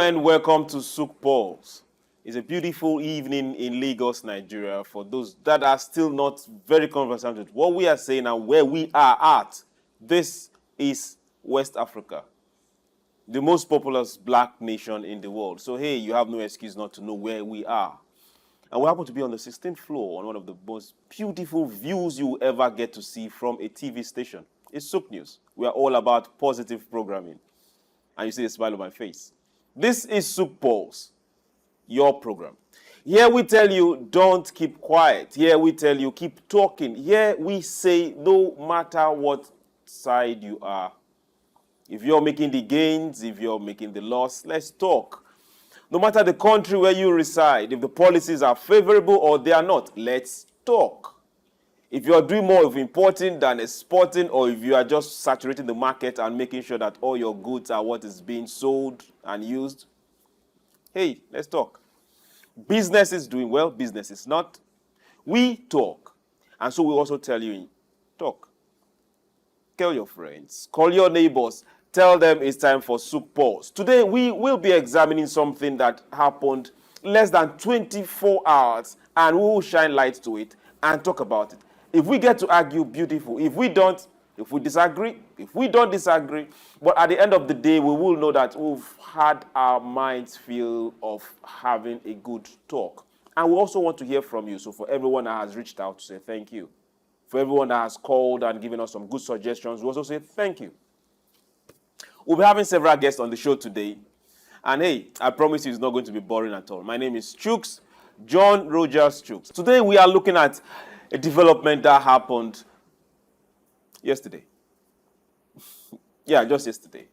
and welcome to SOUQ Pulse. It's a beautiful evening in Lagos, Nigeria. For those that are still not very conversant with what we are saying and where we are at, this is West Africa, the most populous black nation in the world. So, hey, you have no excuse not to know where we are. And we happen to be on the 16th floor on one of the most beautiful views you will ever get to see from a TV station. It's SOUQ News. We are all about positive programming. And you see a smile on my face. This is SOUQ Pulse, your program. Here we tell you, don't keep quiet. Here we tell you, keep talking. Here we say, no matter what side you are, if you're making the gains, if you're making the loss, let's talk. No matter the country where you reside, if the policies are favorable or they are not, let's talk. If you're doing more of importing than exporting, or if you are just saturating the market and making sure that all your goods are what is being sold and used, hey, let's talk. Business is doing well, business is not. We talk. And so we also tell you, talk. Tell your friends, call your neighbors, tell them it's time for SOUQ Pulse. Today we will be examining something that happened less than 24 hours, and we will shine light to it and talk about it. If we get to argue, beautiful. If we don't, if we disagree, if we don't disagree, but at the end of the day, we will know that we've had our minds feel of having a good talk. And we also want to hear from you. So for everyone that has reached out to say thank you, for everyone that has called and given us some good suggestions, we also say thank you. We'll be having several guests on the show today. And hey, I promise you it's not going to be boring at all. My name is Chuks John-Rogers. Today we are looking at a development that happened yesterday. Yeah, just yesterday.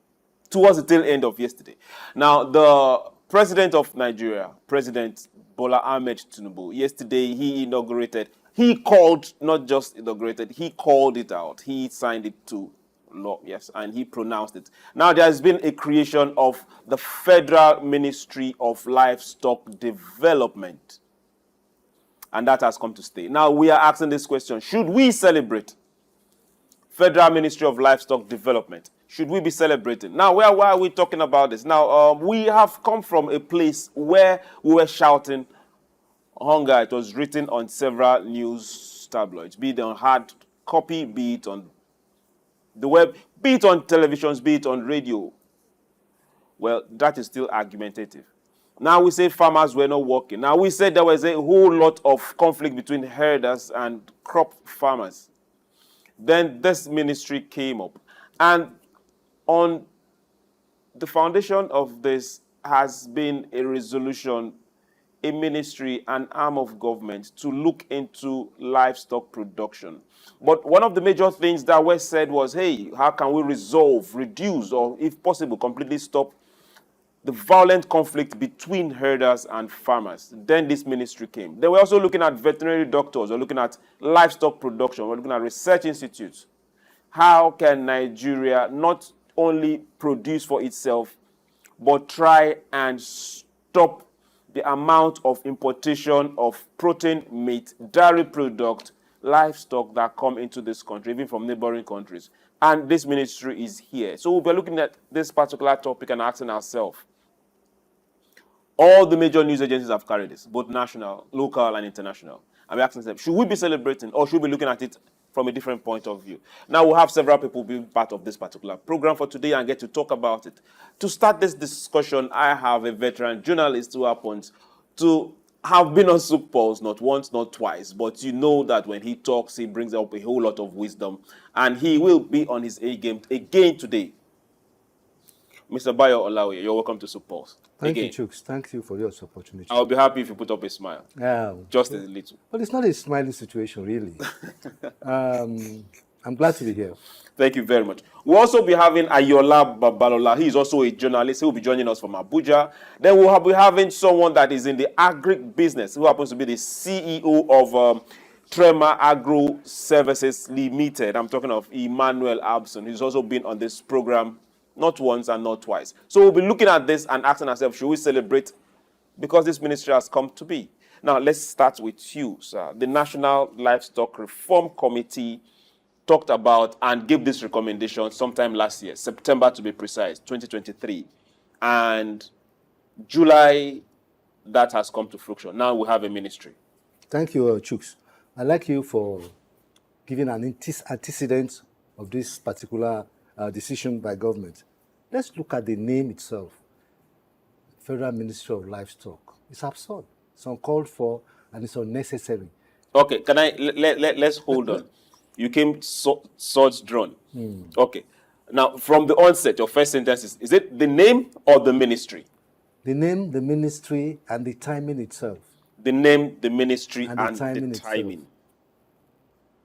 Towards the tail end of yesterday. Now, the president of Nigeria, President Bola Ahmed Tinubu, yesterday he inaugurated, he called, not just inaugurated, he called it out. He signed it to law, yes, and he pronounced it. Now, there has been a creation of the Federal Ministry of Livestock Development. And that has come to stay. Now, we are asking this question. Should we celebrate Federal Ministry of Livestock Development? Should we be celebrating? Now, why are we talking about this? Now, we have come from a place where we were shouting hunger. It was written on several news tabloids, be it on hard copy, be it on the web, be it on televisions, be it on radio. Well, that is still argumentative. Now we say farmers were not working. Now we said there was a whole lot of conflict between herders and crop farmers. Then this ministry came up. And on the foundation of this has been a resolution, a ministry, an arm of government to look into livestock production. But one of the major things that was said was, hey, how can we resolve, reduce, or if possible, completely stop the violent conflict between herders and farmers? Then this ministry came. They were also looking at veterinary doctors, or looking at livestock production, or looking at research institutes. How can Nigeria not only produce for itself, but try and stop the amount of importation of protein, meat, dairy product, livestock that come into this country, even from neighboring countries? And this ministry is here. So we'll be looking at this particular topic and asking ourselves, all the major news agencies have carried this, both national, local, and international. And we're asking them, should we be celebrating, or should we be looking at it from a different point of view? Now, we'll have several people being part of this particular program for today and get to talk about it. To start this discussion, I have a veteran journalist who happens to have been on SOUQ Pulse not once, not twice, but you know that when he talks, he brings up a whole lot of wisdom, and he will be on his A game again today. Mr. Bayo Olaoye, you're welcome to SOUQ Pulse. Thank you, Chuks. Thank you for this opportunity. I'll be happy if you put up a smile. Yeah. Just a little. But it's not a smiling situation, really. I'm glad to be here. Thank you very much. We'll also be having Ayoola Babalola. He is also a journalist. He will be joining us from Abuja. Then we'll be having someone that is in the agric business, who happens to be the CEO of Trema Agro Services Limited. I'm talking of Emmanuel Abushson. He's also been on this program not once and not twice. So we'll be looking at this and asking ourselves, should we celebrate because this ministry has come to be? Now, let's start with you, sir. The National Livestock Reform Committee talked about and gave this recommendation sometime last year, September to be precise, 2023. And July, that has come to fruition. Now we have a ministry. Thank you, Chuks. I'd like you for giving an antecedent of this particular decision by government. Let's look at the name itself. Federal Ministry of Livestock. It's absurd. It's uncalled for and it's unnecessary. Okay, can I let's hold on. You came swords drawn. Okay. Now, from the onset, your first sentence is it the name or the ministry? The name, the ministry, and the timing itself. The name, the ministry, and the timing.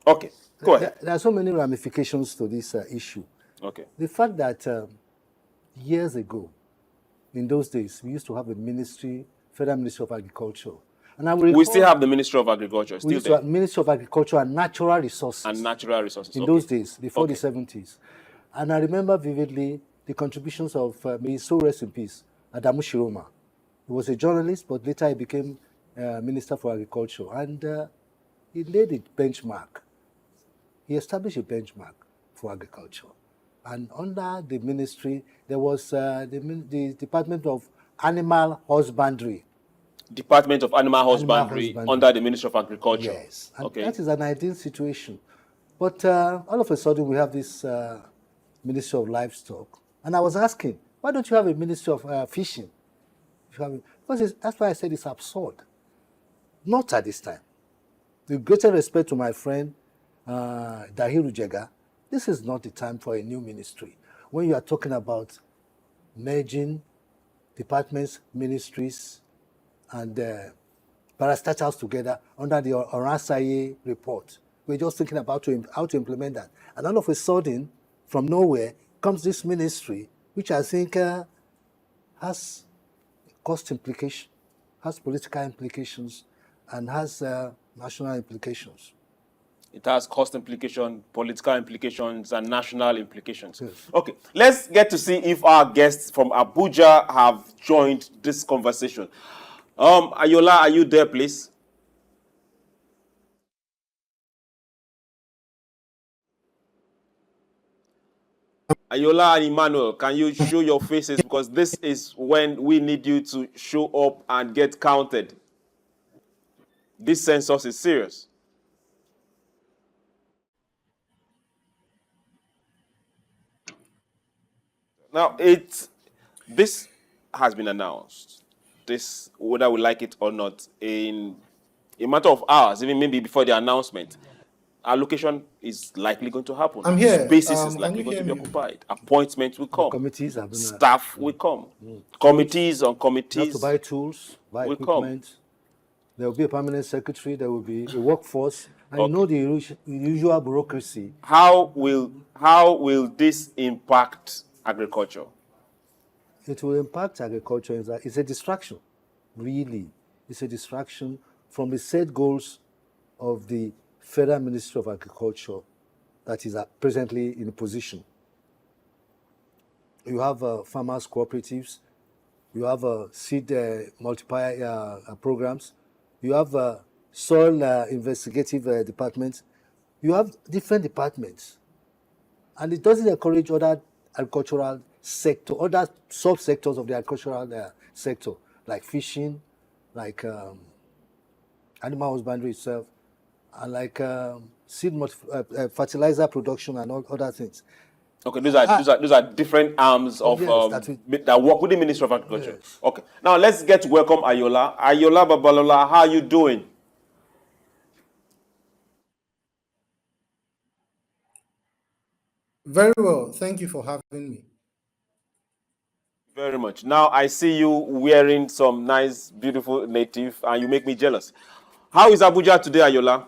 Okay, go ahead. There are so many ramifications to this issue. Okay. The fact that years ago, in those days, we used to have a ministry, Federal Ministry of Agriculture. And I will recall, we still have the Ministry of Agriculture. We used to have Ministry of Agriculture and Natural Resources. And Natural Resources. In those days, before the 70s. And I remember vividly the contributions of, may he so rest in peace, Adamu Shiroma. He was a journalist, but later he became Minister for Agriculture. And he laid a benchmark. He established a benchmark for agriculture. And under the ministry, there was the Department of Animal Husbandry. Department of Animal Husbandry under the Ministry of Agriculture. Yes. And that is an ideal situation. But all of a sudden, we have this Ministry of Livestock. And I was asking, why don't you have a Ministry of Fishing? Because that's why I said it's absurd. Not at this time. With greater respect to my friend, Dahiru Jega, this is not the time for a new ministry. When you are talking about merging departments, ministries, and parastatals together under the Oransaye report, we're just thinking about how to implement that. And all of a sudden, from nowhere, comes this ministry, which I think has cost implications, has political implications, and has national implications. It has cost implications, political implications, and national implications. Yes. Okay, let's get to see if our guests from Abuja have joined this conversation. Ayoola, are you there, please? Ayoola and Emmanuel, can you show your faces? Because this is when we need you to show up and get counted. This census is serious. Now, this has been announced. This, whether we like it or not, in a matter of hours, even maybe before the announcement, allocation is likely going to happen. I'm here. Spaces is likely going to be occupied. Appointments will come. Committees have been, staff will come. Committees on committees. You have to buy tools, buy equipment. There will be a permanent secretary. There will be a workforce. And you know the usual bureaucracy. How will this impact agriculture? It will impact agriculture. It's a distraction, really. It's a distraction from the set goals of the Federal Ministry of Agriculture that is presently in position. You have farmers' cooperatives. You have seed multiplier programs. You have soil investigative departments. You have different departments. And it doesn't encourage other agricultural sector, other sub-sectors of the agricultural sector, like fishing, like animal husbandry itself, and like seed fertilizer production and all other things. Okay, those are different arms of that work with the Ministry of Agriculture. Yes. Okay, now let's get to welcome Ayoola. Ayoola Babalola, how are you doing? Very well. Thank you for having me. Very much. Now I see you wearing some nice, beautiful native, and you make me jealous. How is Abuja today, Ayoola?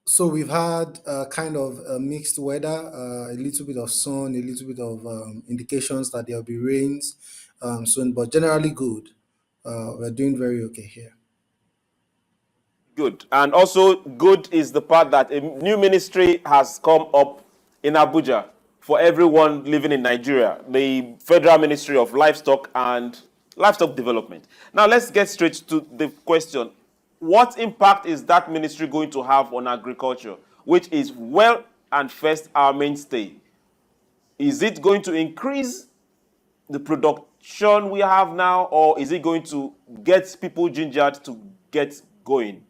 So we've had kind of mixed weather, a little bit of sun, a little bit of indications that there'll be rains soon, but generally good. We're doing very okay here. Good. And also good is the part that a new ministry has come up in Abuja for everyone living in Nigeria, the Federal Ministry of Livestock and Livestock Development. Now let's get straight to the question. What impact is that ministry going to have on agriculture, which is well and first our mainstay? Is it going to increase the production we have now, or is it going to get people gingered to get going?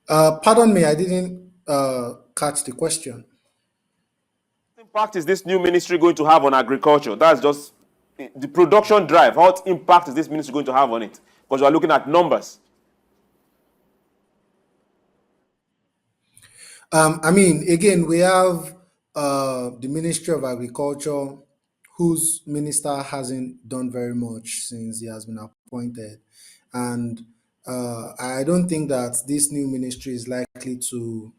Pardon me, I didn't catch the question. What impact is this new ministry going to have on agriculture? That's just the production drive. What impact is this ministry going to have on it? Because we're looking at numbers. I mean, again, we have the Ministry of Agriculture, whose minister hasn't done very much since he has been appointed. And I don't think that this new ministry is likely to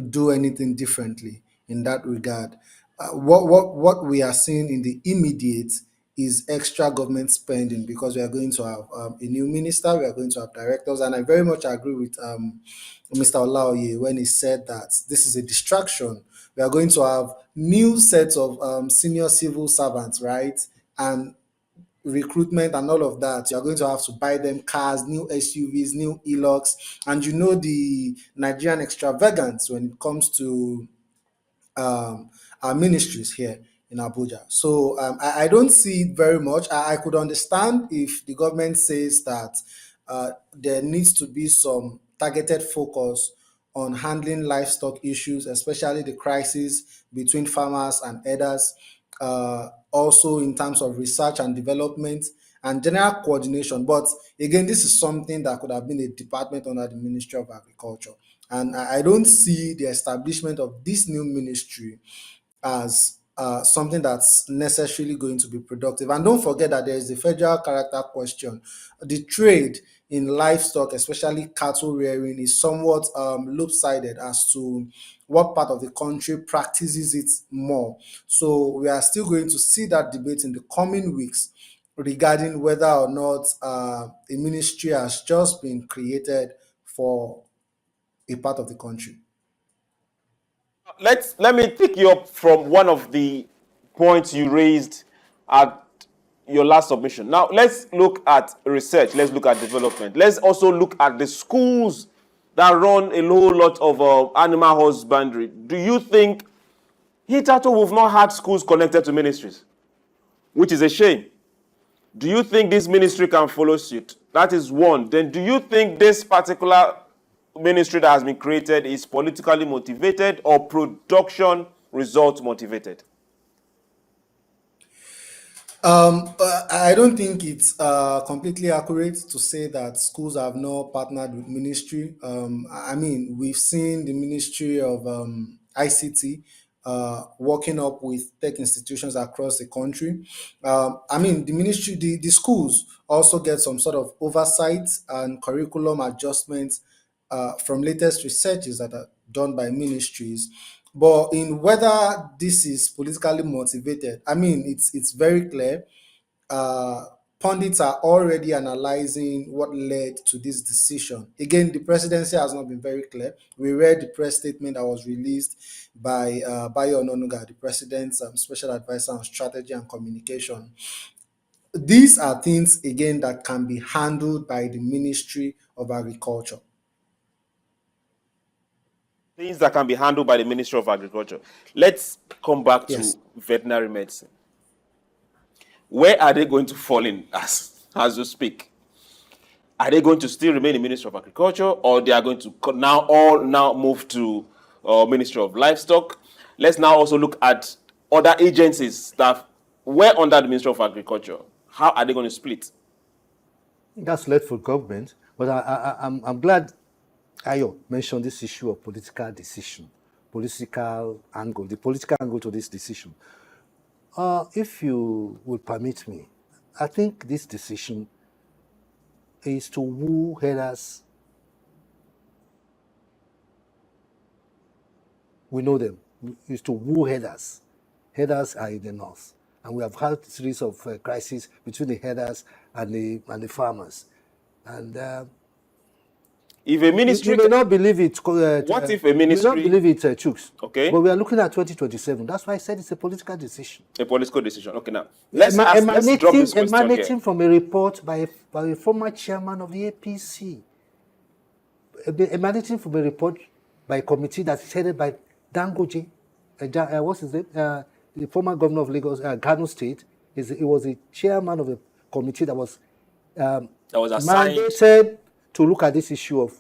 do anything differently in that regard. What we are seeing in the immediate is extra government spending, because we are going to have a new minister, we are going to have directors, and I very much agree with Mr. Olaoye when he said that this is a distraction. We are going to have new sets of senior civil servants, right? And recruitment and all of that. You're going to have to buy them cars, new SUVs, new e-locks, and you know the Nigerian extravagance when it comes to our ministries here in Abuja. So I don't see it very much. I could understand if the government says that there needs to be some targeted focus on handling livestock issues, especially the crisis between farmers and herders, also in terms of research and development and general coordination. But again, this is something that could have been a department under the Ministry of Agriculture. And I don't see the establishment of this new ministry as something that's necessarily going to be productive. And don't forget that there is the federal character question. The trade in livestock, especially cattle rearing, is somewhat lopsided as to what part of the country practices it more. So we are still going to see that debate in the coming weeks regarding whether or not a ministry has just been created for a part of the country. Let me pick you up from one of the points you raised at your last submission. Now, let's look at research. Let's look at development. Let's also look at the schools that run a whole lot of animal husbandry. Do you think hitherto we've not had schools connected to ministries, which is a shame? Do you think this ministry can follow suit? That is one. Then do you think this particular ministry that has been created is politically motivated or production result motivated? I don't think it's completely accurate to say that schools have not partnered with ministry. I mean, we've seen the Ministry of ICT working up with tech institutions across the country. I mean, the ministry, the schools also get some sort of oversight and curriculum adjustments from latest researches that are done by ministries. But in whether this is politically motivated, I mean, it's very clear. Pundits are already analyzing what led to this decision. Again, the presidency has not been very clear. We read the press statement that was released by Bayo Olaoye, the president's special advisor on strategy and communication. These are things, again, that can be handled by the Ministry of Agriculture. Things that can be handled by the Ministry of Agriculture. Let's come back Yes. to veterinary medicine. Where are they going to fall in as you speak? Are they going to still remain in Ministry of Agriculture, or they are going to now move to Ministry of Livestock? Let's now also look at other agencies that were under the Ministry of Agriculture. How are they going to split? That's led for government, but I'm glad Ayo mentioned this issue of political decision, political angle, the political angle to this decision. If you will permit me, I think this decision is to woo herders. We know them. Is to woo herders. Herders are in the north, and we have had a series of crises between the herders and the farmers. And If a ministry, you may not believe it. What if a ministry- You may not believe it, Chuks. Okay. But we are looking at 2027. That's why I said it's a political decision. a political decision. Okay, now let's drop this question Emanating here. from a report by a former chairman of the APC. emanating from a report by a committee that's headed by Dangoje, what's his name? The former governor of Lagos, Kano State. He was the chairman of a committee that was assigned mandated to look at this issue of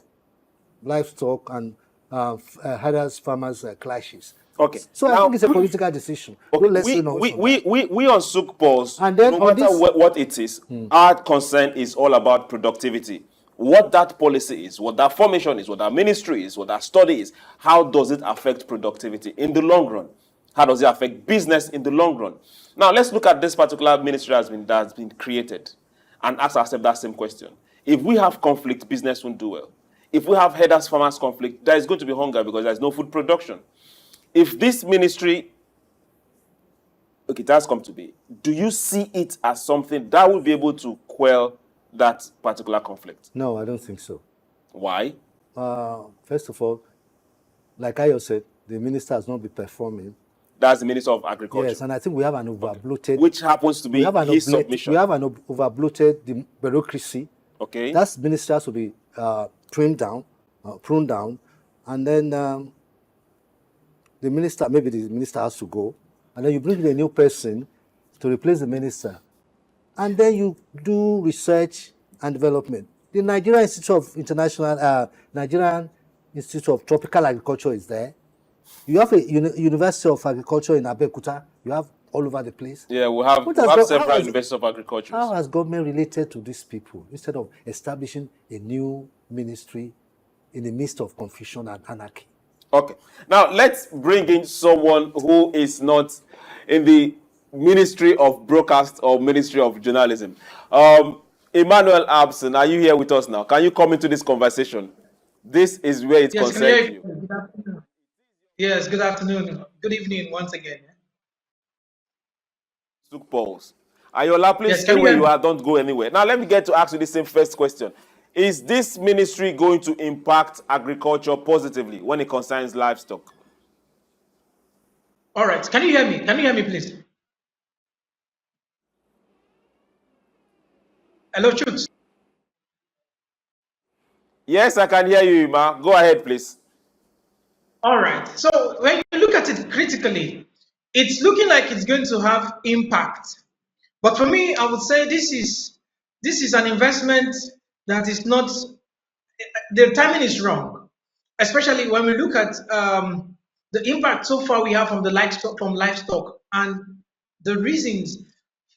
livestock and herders farmers clashes. Okay. So I think it's a political decision. Okay. We on SOUQ Pulse, and then no matter what it is, our concern is all about productivity. What that policy is, what that formation is, what that ministry is, what that study is, how does it affect productivity in the long run? How does it affect business in the long run? Now, let's look at this particular ministry that's been created and ask ourselves that same question. If we have conflict, business won't do well. If we have herders farmers conflict, there is going to be hunger because there's no food production. If this ministry, okay, it has come to be, do you see it as something that will be able to quell that particular conflict? No, I don't think so. Why? First of all, like Ayo said, the minister has not been performing. That's the Minister of Agriculture. Yes, and I think we have an over-bloated... Which happens to be his submission. We have an over-bloated bureaucracy. Okay. That minister has to be pruned down, and then the minister has to go, and then you bring in a new person to replace the minister, and then you do research and development. The Nigerian Institute of Tropical Agriculture is there. You have a University of Agriculture in Abeokuta. You have all over the place. Yeah, we have several universities of agriculture. How has government related to these people instead of establishing a new ministry in the midst of confusion and anarchy? Okay. Now, let's bring in someone who is not in the Ministry of Broadcast or Ministry of Journalism. Emmanuel Abushson, are you here with us now? Can you come into this conversation? This is where it concerns you. Good afternoon. Yes, good afternoon. Good evening once again. SOUQ Pulse. Ayoola, please stay where you are. Don't go anywhere. Now, let me get to ask you the same first question. Is this ministry going to impact agriculture positively when it concerns livestock? All right. Can you hear me? Can you hear me, please? Hello, Chuks. Yes, I can hear you, Ima. Go ahead, please. All right. So when you look at it critically, it's looking like it's going to have impact. But for me, I would say this is an investment that is not, the timing is wrong, especially when we look at the impact so far we have from livestock and the reasons,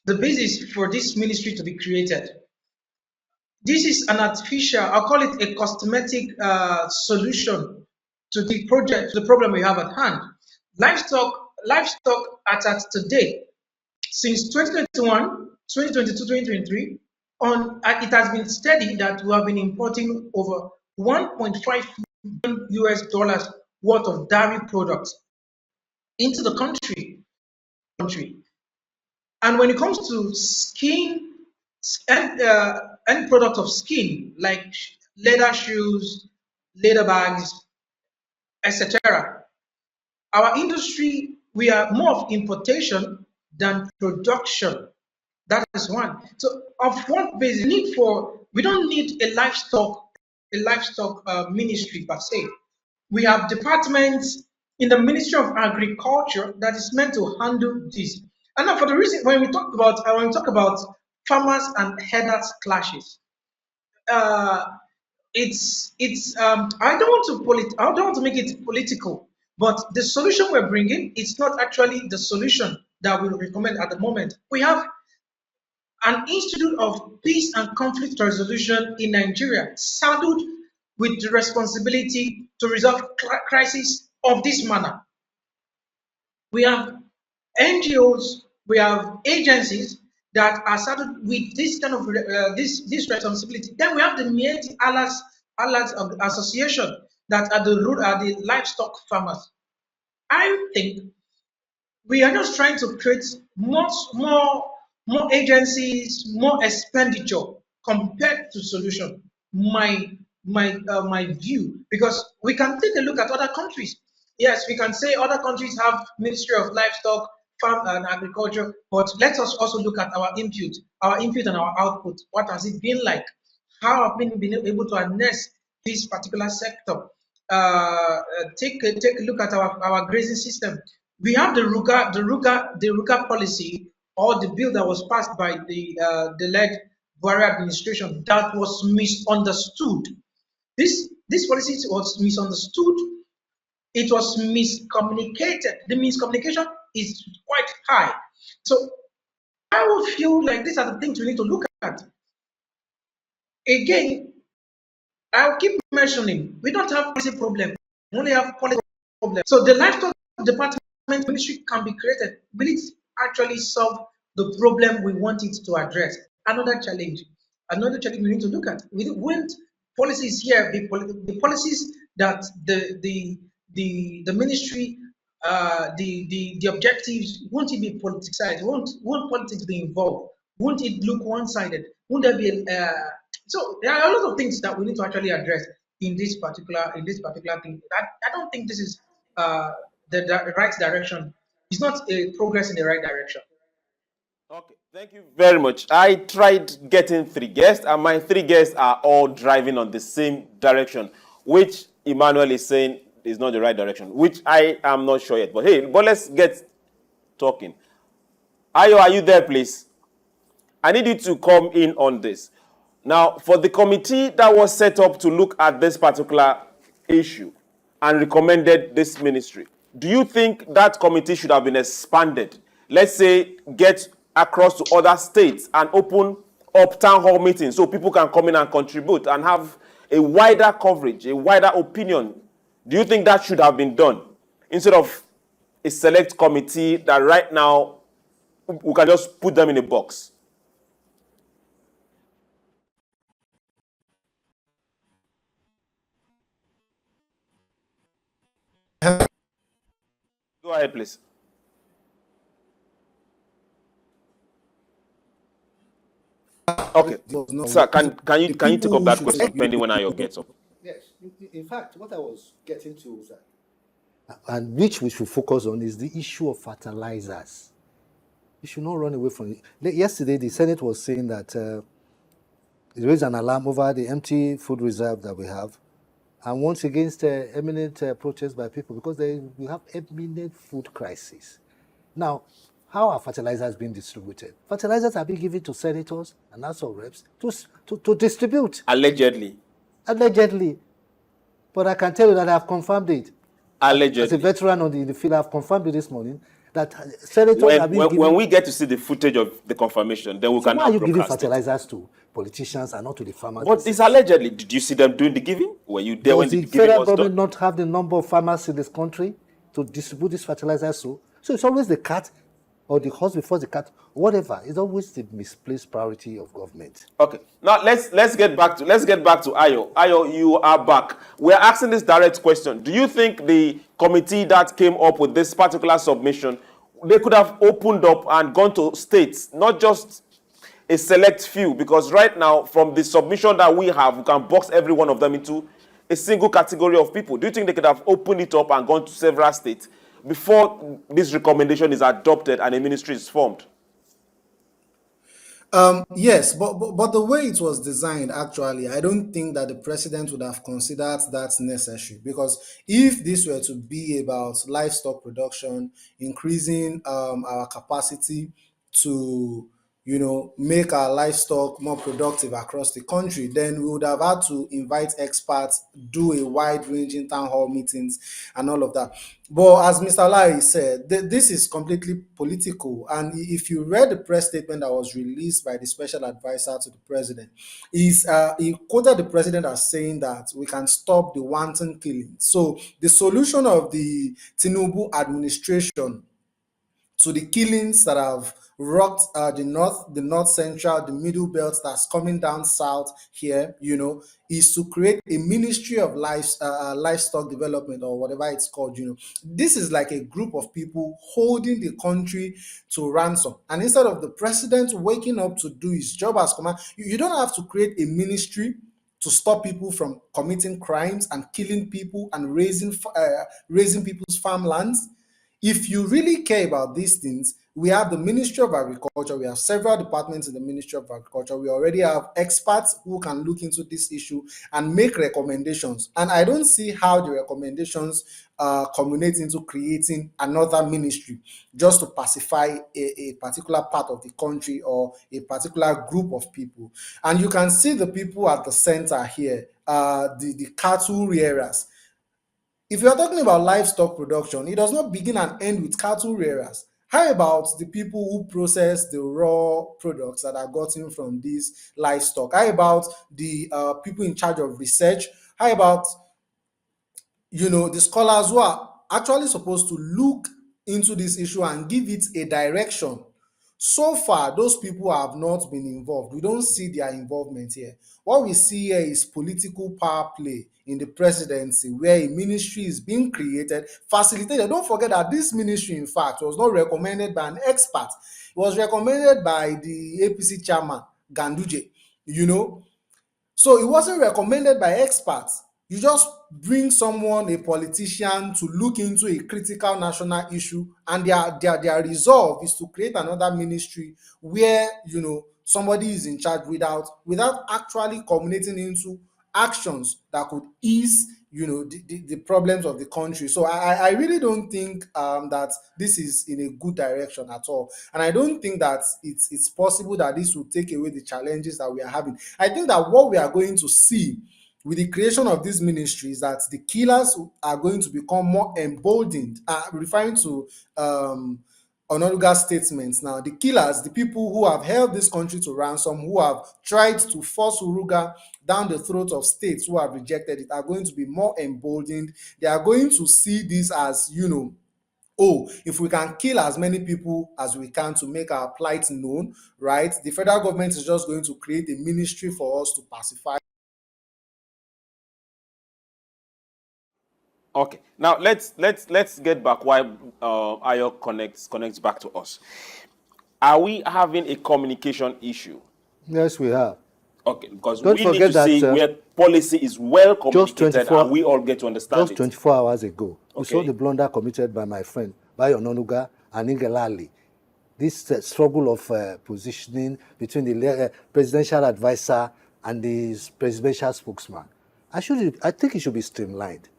the basis for this ministry to be created. This is an artificial, I'll call it a cosmetic solution to the problem we have at hand. Livestock at today, since 2021, 2022, 2023, it has been steady that we have been importing over $1.5 billion worth of dairy products into the country. And when it comes to skin end product of skin, like leather shoes, leather bags, etc., our industry, we are more of importation than production. That is one. So of one basic need we don't need a livestock ministry per se. We have departments in the Ministry of Agriculture that is meant to handle this. And now for the reason when we talk about farmers and herders clashes, I don't want to make it political, but the solution we're bringing, it's not actually the solution that we recommend at the moment. We have an Institute of Peace and Conflict Resolution in Nigeria, saddled with the responsibility to resolve crises of this manner. We have NGOs, we have agencies that are saddled with this kind of this responsibility. Then we have the Mieti Alas Association that are the livestock farmers. I think we are just trying to create more agencies, more expenditure compared to solution. My view, because we can take a look at other countries. Yes, we can say other countries have Ministry of Livestock, Farm and Agriculture, but let us also look at our input and our output. What has it been like? How have we been able to harness this particular sector. Take a look at our grazing system. We have the RUGA policy, or the bill that was passed by the led Buhari administration, that was misunderstood. This policy was misunderstood. It was miscommunicated. The miscommunication is quite high. So I would feel like these are the things we need to look at. Again, I'll keep mentioning, we don't have policy problem. We only have policy problem. So the livestock department ministry can be created. Will it actually solve the problem we want it to address? Another challenge. Another challenge we need to look at. We want policies here, the policies that the ministry, the objectives, won't it be politicized? Won't politics be involved? Won't it look one-sided? Won't there be so there are a lot of things that we need to actually address in this particular thing. I don't think this is the right direction. It's not a progress in the right direction. Okay, thank you very much. I tried getting 3 guests, and my 3 guests are all driving on the same direction, which Emmanuel is saying is not the right direction, which I am not sure yet. But hey, let's get talking. Ayo, are you there, please? I need you to come in on this. Now, for the committee that was set up to look at this particular issue and recommended this ministry, do you think that committee should have been expanded? Let's say, get across to other states and open up town hall meetings so people can come in and contribute and have a wider coverage, a wider opinion. Do you think that should have been done instead of a select committee that right now we can just put them in a box? Go ahead, please. Okay. Sir, can you take up that question pending when Ayo gets up? Yes. In fact, what I was getting to is that, and which we should focus on, is the issue of fertilizers. We should not run away from it. Yesterday, the Senate was saying that it raised an alarm over the empty food reserve that we have, and once against imminent protest by people because we have imminent food crisis. Now, how are fertilizers being distributed? Fertilizers are being given to senators and House of Reps to distribute. Allegedly. Allegedly. But I can tell you that I have confirmed it. Allegedly. As a veteran in the field, I have confirmed it this morning that senators are being given. When we get to see the footage of the confirmation, then we can. Why are you giving fertilizers to politicians and not to the farmers? What is allegedly? Did you see them doing the giving? Were you there when the giving was done? Does the federal government not have the number of farmers in this country to distribute these fertilizers? So it's always the cat or the horse before the cat, whatever. It's always the misplaced priority of government. Okay. Now let's get back to Ayo. Ayo, you are back. We're asking this direct question. Do you think the committee that came up with this particular submission, they could have opened up and gone to states, not just a select few? Because right now, from the submission that we have, we can box every one of them into a single category of people. Do you think they could have opened it up and gone to several states before this recommendation is adopted and a ministry is formed? Yes, but the way it was designed, actually, I don't think that the president would have considered that necessary, because if this were to be about livestock production, increasing our capacity to make our livestock more productive across the country, then we would have had to invite experts, do a wide-ranging town hall meetings and all of that. But as Mr. Larry said, this is completely political. And if you read the press statement that was released by the special advisor to the president, he quoted the president as saying that we can stop the wanton killing. So the solution of the Tinubu administration to the killings that have rocked the north central, the middle belt that's coming down south here, is to create a Ministry of Livestock Development, or whatever it's called. This is like a group of people holding the country to ransom. And instead of the president waking up to do his job as command, you don't have to create a ministry to stop people from committing crimes and killing people and raising people's farmlands. If you really care about these things, we have the Ministry of Agriculture, we have several departments in the Ministry of Agriculture. We already have experts who can look into this issue and make recommendations. And I don't see how the recommendations culminate into creating another ministry just to pacify a particular part of the country or a particular group of people. And you can see the people at the center here, the cattle rearers. If you're talking about livestock production, it does not begin and end with cattle rearers. How about the people who process the raw products that are gotten from these livestock? How about the people in charge of research? How about the scholars who are actually supposed to look into this issue and give it a direction? So far, those people have not been involved. We don't see their involvement here. What we see here is political power play in the presidency, where a ministry is being created, facilitated. Don't forget that this ministry, in fact, was not recommended by an expert. It was recommended by the APC chairman, Ganduje, So it wasn't recommended by experts. You just bring someone, a politician, to look into a critical national issue, and their resolve is to create another ministry where somebody is in charge without actually culminating into actions that could ease the problems of the country. So I really don't think that this is in a good direction at all, and I don't think that it's possible that this will take away the challenges that we are having. I think that what we are going to see with the creation of this ministry is that the killers are going to become more emboldened, referring to Onoruga's statements now. The killers, the people who have held this country to ransom, who have tried to force Uruga down the throat of states who have rejected it, are going to be more emboldened. They are going to see this as, if we can kill as many people as we can to make our plight known, right? The federal government is just going to create a ministry for us to pacify. Okay, now let's get back why Ayo connects back to us. Are we having a communication issue? Yes, we have. Okay, because Don't we need forget to see that, where policy is well communicated and we all get to understand just 24 hours ago, we Okay. saw the blunder committed by my friend Bayo Olaoye and Ingelali. This struggle of positioning between the presidential advisor and the presidential spokesman. I think it should be streamlined.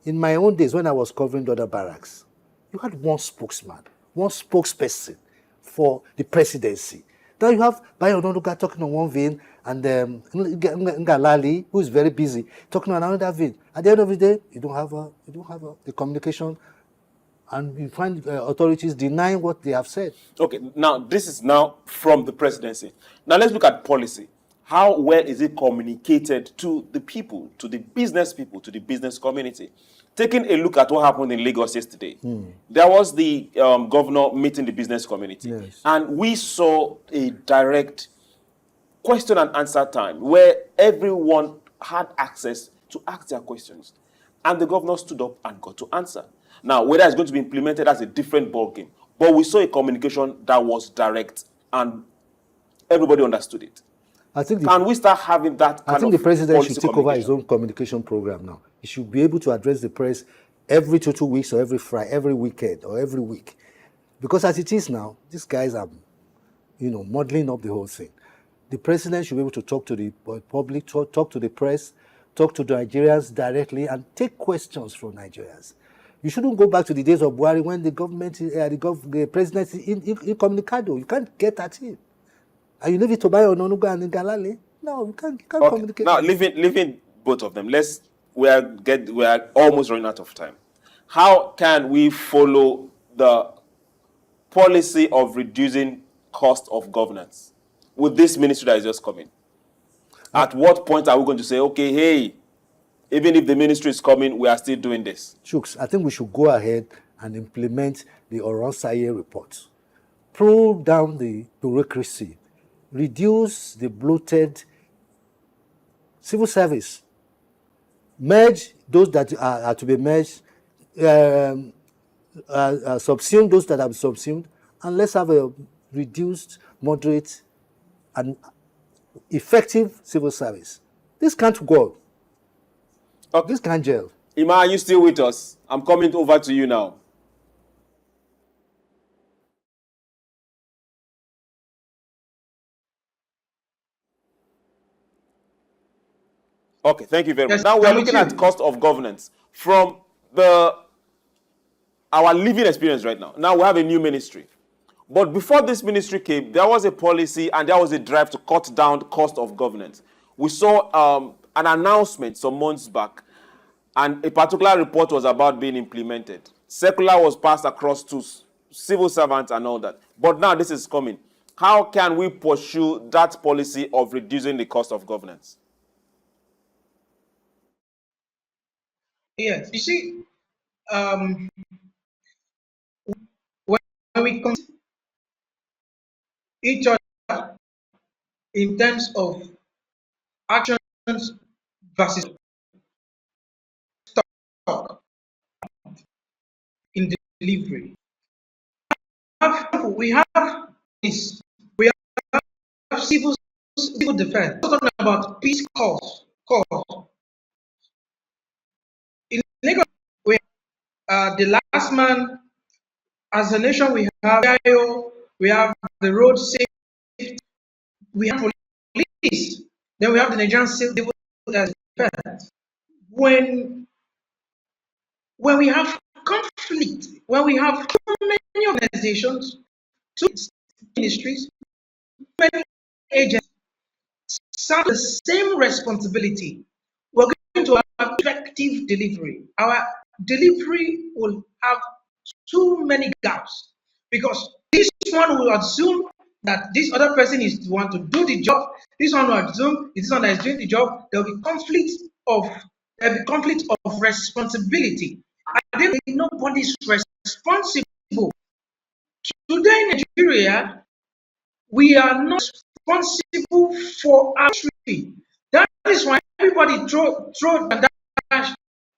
In my own days, when I was covering the other barracks, you had one spokesman, one spokesperson for the presidency. Now you have Bayo Olaoye talking on one vein, and Ngalali, who is very busy, talking on another vein. At the end of the day, you don't have the communication, and you find authorities denying what they have said. Okay, now this is now from the presidency. Now let's look at policy. How well is it communicated to the people, to the business people, to the business community? Taking a look at what happened in Lagos yesterday, there was the governor meeting the business community. Yes. And we saw a direct question and answer time where everyone had access to ask their questions. And the governor stood up and got to answer. Now, whether it's going to be implemented as a different ballgame, but we saw a communication that was direct and everybody understood it. Can we start having that kind of I think the president should take over his communication? own communication program now. He should be able to address the press every 2 weeks or every weekend or every week. Because as it is now, these guys are, modeling up the whole thing. The president should be able to talk to the public, talk to the press, talk to the Nigerians directly, and take questions from Nigerians. You shouldn't go back to the days of Buhari when the government, the president is incommunicado. You can't get at him. And you leave it to Bayo Olaoye and Ngalale? No, you can't communicate. Now, leaving both of them, we are almost running out of time. How can we follow the policy of reducing cost of governance with this ministry that is just coming? At what point are we going to say, okay, hey, even if the ministry is coming, we are still doing this? Chuks, I think we should go ahead and implement the Oronsaye report. Pull down the bureaucracy. Reduce the bloated civil service. Merge those that are to be merged. Subsume those that are subsumed. And let's have a reduced, moderate, and effective civil service. This can't go. Okay. This can't gel. Ima, are you still with us? I'm coming over to you now. Okay, thank you very much. Yes, Now we are I'm with looking at you. cost of governance from our living experience right now. Now we have a new ministry. But before this ministry came, there was a policy and there was a drive to cut down the cost of governance. We saw an announcement some months back, and a particular report was about being implemented. Circular was passed across to civil servants and all that. But now this is coming. How can we pursue that policy of reducing the cost of governance? Yes, you see, um, when we consider each other in terms of actions versus talk in delivery, we have this, we have civil defense. We're talking about peace calls. In Lagos, we the last man. As a nation, we have Bayo, we have the road safety, we have police, then we have the Nigerian civil defense. When we have conflict, when we have too many organizations, too many ministries, too many agents serve the same responsibility, we're going to have effective delivery. Our delivery will have too many gaps because this one will assume that this other person is the one to do the job. This one will assume this one that is doing the job. There will be conflict of responsibility. I think nobody is responsible. Today in Nigeria, we are not responsible for our history. That is why everybody throw the dash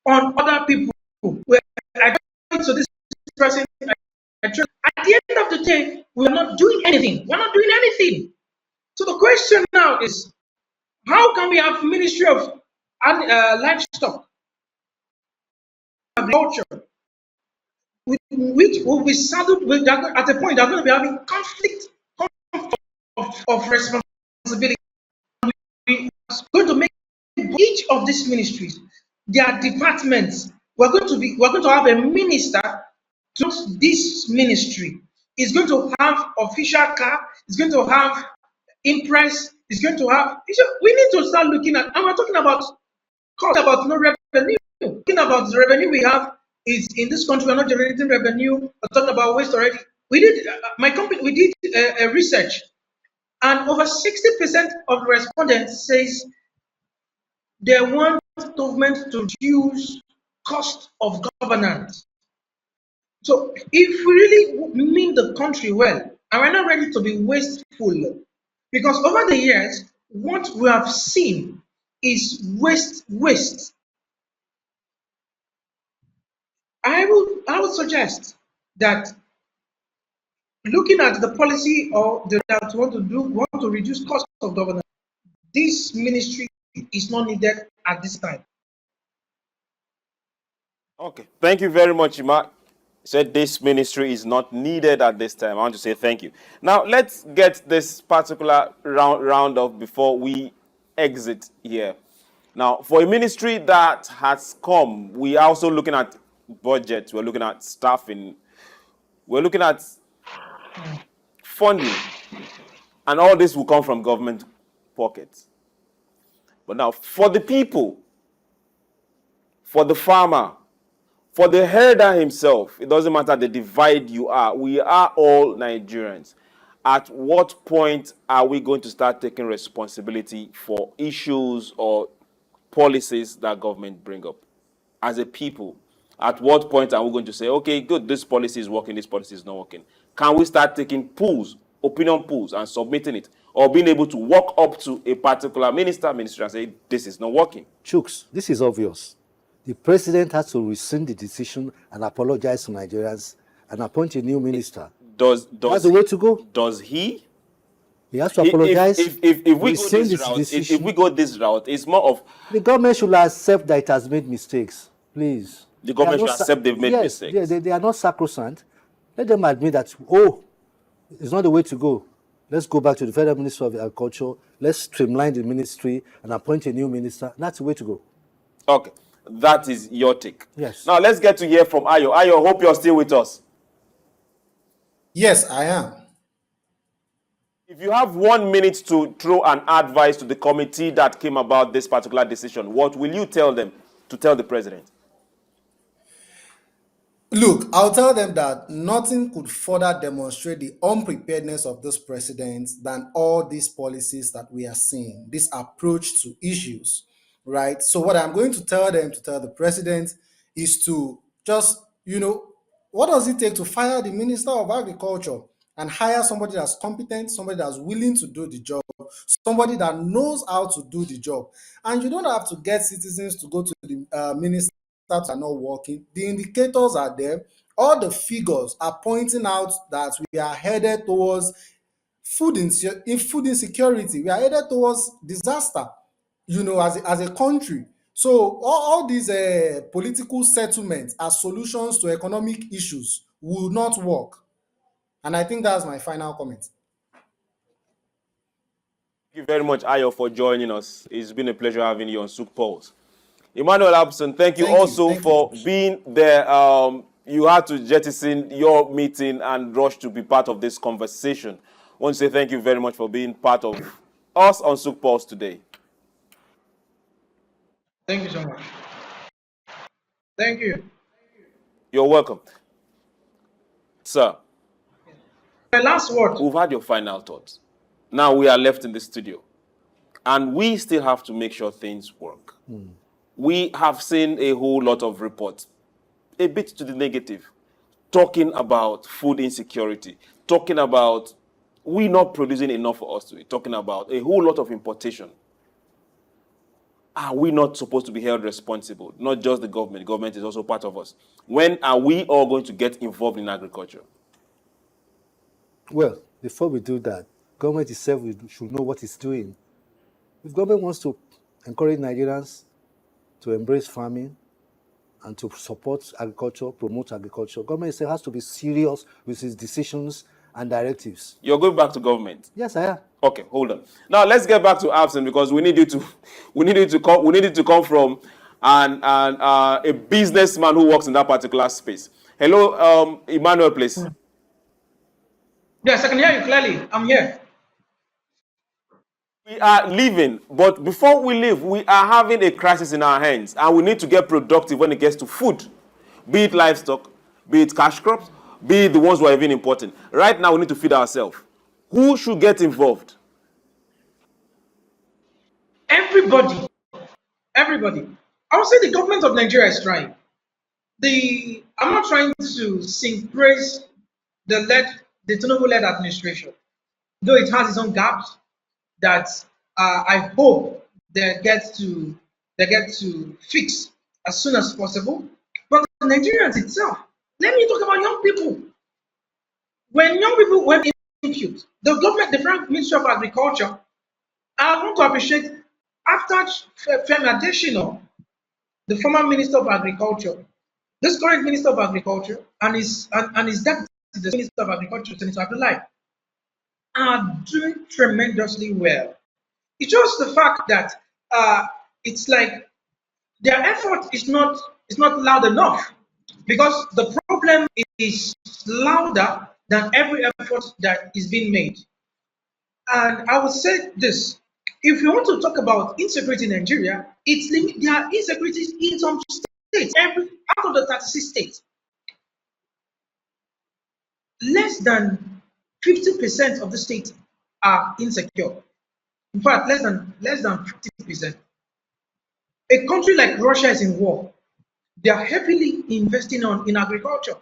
on other people. Well, I go to this person. At the end of the day, we are not doing anything. We're not doing anything. So the question now is, how can we have Ministry of Livestock, Agriculture, which will be saddled with at a point they're going to be having conflict of responsibility. We are going to make each of these ministries, their departments. We're going to have a minister to this ministry. Is going to have official car. It's going to have impress. It's going to have. We need to start looking at, and we're talking about cost, about no revenue. Talking about the revenue we have is in this country. We're not generating revenue. We're talking about waste already. We did my company. We did a research, and over 60% of respondents says they want government to reduce cost of governance. So if we really mean the country well, and we're not ready to be wasteful, because over the years, what we have seen is waste. I would suggest that looking at the policy or the that want to reduce cost of governance, this ministry is not needed at this time. Okay, thank you very much, Ima. Said this ministry is not needed at this time. I want to say thank you. Now, let's get this particular round off before we exit here. Now, for a ministry that has come, we are also looking at budget, we're looking at staffing, we're looking at funding, and all this will come from government pockets. But now, for the people, for the farmer, for the herder himself, it doesn't matter the divide you are. We are all Nigerians. At what point are we going to start taking responsibility for issues or policies that government bring up? As a people, at what point are we going to say, okay, good, this policy is working, this policy is not working? Can we start taking polls, opinion polls, and submitting it? Or being able to walk up to a particular minister and say, this is not working? Chuks, this is obvious. The president has to rescind the decision and apologize to Nigerians and appoint a new minister. That's the way to go. Does he? He has to apologize. If we go this route, it's more of the government should accept that it has made mistakes. Please. The government should accept they've made mistakes. They are not sacrosanct. Let them admit that, oh, it's not the way to go. Let's go back to the Federal Ministry of Agriculture. Let's streamline the ministry and appoint a new minister. That's the way to go. Okay, that is your take. Yes. Now let's get to hear from Ayo. Ayo, hope you're still with us. Yes, I am. If you have 1 minute to throw an advice to the committee that came about this particular decision, what will you tell them to tell the president? Look, I'll tell them that nothing could further demonstrate the unpreparedness of this president than all these policies that we are seeing, this approach to issues, right? So what I'm going to tell them, to tell the president, is to just, what does it take to fire the Minister of Agriculture and hire somebody that's competent, somebody that's willing to do the job, somebody that knows how to do the job. And you don't have to get citizens to go to the minister are not working. The indicators are there. All the figures are pointing out that we are headed towards food insecurity. We are headed towards disaster, as a country. So all these political settlements as solutions to economic issues will not work. And I think that's my final comment. Thank you very much, Ayo, for joining us. It's been a pleasure having you on SOUQ Pulse. Emmanuel Abushson, thank you also for being there. You had to jettison your meeting and rush to be part of this conversation. I want to say thank you very much for being part of us on SOUQ Pulse today. Thank you so much. Thank you. You're welcome. Sir, My last word. we've had your final thoughts. Now we are left in the studio, and we still have to make sure things work. We have seen a whole lot of reports, a bit to the negative, talking about food insecurity, talking about we not producing enough for us to eat, talking about a whole lot of importation. Are we not supposed to be held responsible? Not just the government. The government is also part of us. When are we all going to get involved in agriculture? Well, before we do that, government itself should know what it's doing. If government wants to encourage Nigerians to embrace farming and to support agriculture, promote agriculture, government itself has to be serious with its decisions and directives. You're going back to government? Yes, I am. Okay, hold on. Now let's get back to Abushson, because we need you to come from a businessman who works in that particular space. Hello, Emmanuel, please. Yes, I can hear you clearly. I'm here. We are leaving, but before we leave, we are having a crisis in our hands, and we need to get productive when it gets to food, be it livestock, be it cash crops, be it the ones we are even importing. Right now, we need to feed ourselves. Who should get involved? Everybody. Everybody. I would say the government of Nigeria is trying. I'm not trying to sing praise the Tinubu-led administration, though it has its own gaps that I hope they get to fix as soon as possible. But Nigerians itself, let me talk about young people. When young people went into the government, the Federal Ministry of Agriculture, I want to appreciate after Femi Adesina, the former Minister of Agriculture, this current Minister of Agriculture, and his deputy, the Minister of Agriculture, Senator Abdullahi, are doing tremendously well. It's just the fact that it's like their effort is not loud enough, because the problem is louder than every effort that is being made. And I would say this: if you want to talk about insecurity in Nigeria, there are insecurities in some states. Out of the 36 states, less than 50% of the states are insecure. In fact, less than 50%. A country like Russia is in war. They are heavily investing in agriculture.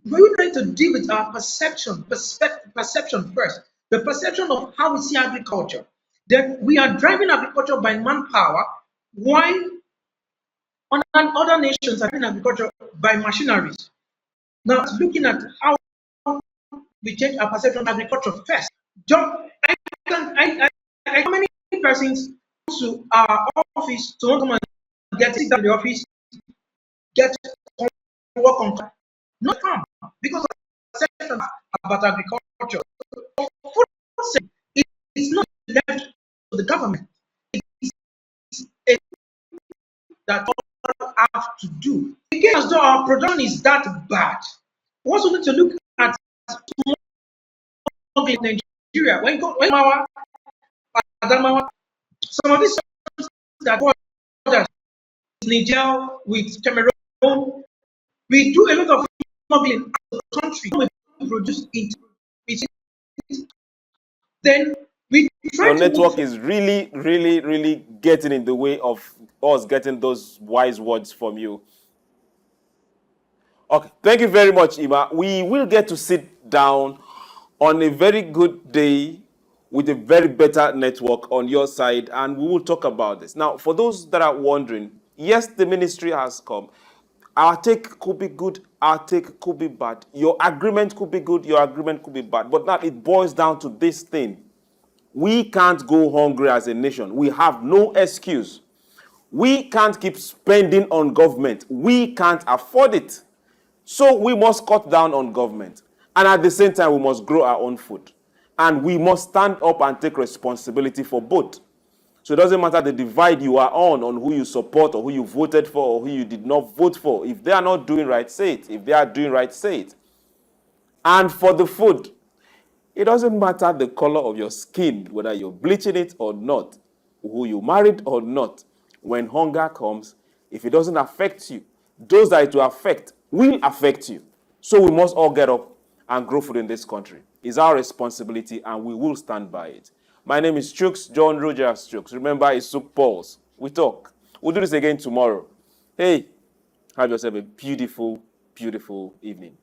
We're trying to deal with our perception first, the perception of how we see agriculture. That we are driving agriculture by manpower, while other nations are doing agriculture by machineries. Now, looking at how we change our perception of agriculture first. How many persons to our office to come and get it in the office, get work on, not come, because of perception about agriculture. Food saying it's not left to the government. It's a that all have to do. Again, as though our production is that bad. We also need to look at smuggling in Nigeria. When Adamawa, some of these that borders Niger with Cameroon, we do a lot of smuggling out of the country. We produce it. Then we try Your to network is really getting in the way of us getting those wise words from you. Okay, thank you very much, Ima. We will get to sit down on a very good day with a very better network on your side, and we will talk about this. Now, for those that are wondering, yes, the ministry has come. Our take could be good, our take could be bad. Your agreement could be good, your agreement could be bad. But now it boils down to this thing. We can't go hungry as a nation. We have no excuse. We can't keep spending on government. We can't afford it. So we must cut down on government. And at the same time, we must grow our own food. And we must stand up and take responsibility for both. So it doesn't matter the divide you are on who you support or who you voted for or who you did not vote for. If they are not doing right, say it. If they are doing right, say it. And for the food, it doesn't matter the color of your skin, whether you're bleaching it or not, who you married or not. When hunger comes, if it doesn't affect you, those that it will affect will affect you. So we must all get up and grow food in this country. It's our responsibility and we will stand by it. My name is Chuks John-Rogers Chuks. Remember, it's SOUQ Pulse. We talk. We'll do this again tomorrow. Hey, have yourself a beautiful, beautiful evening.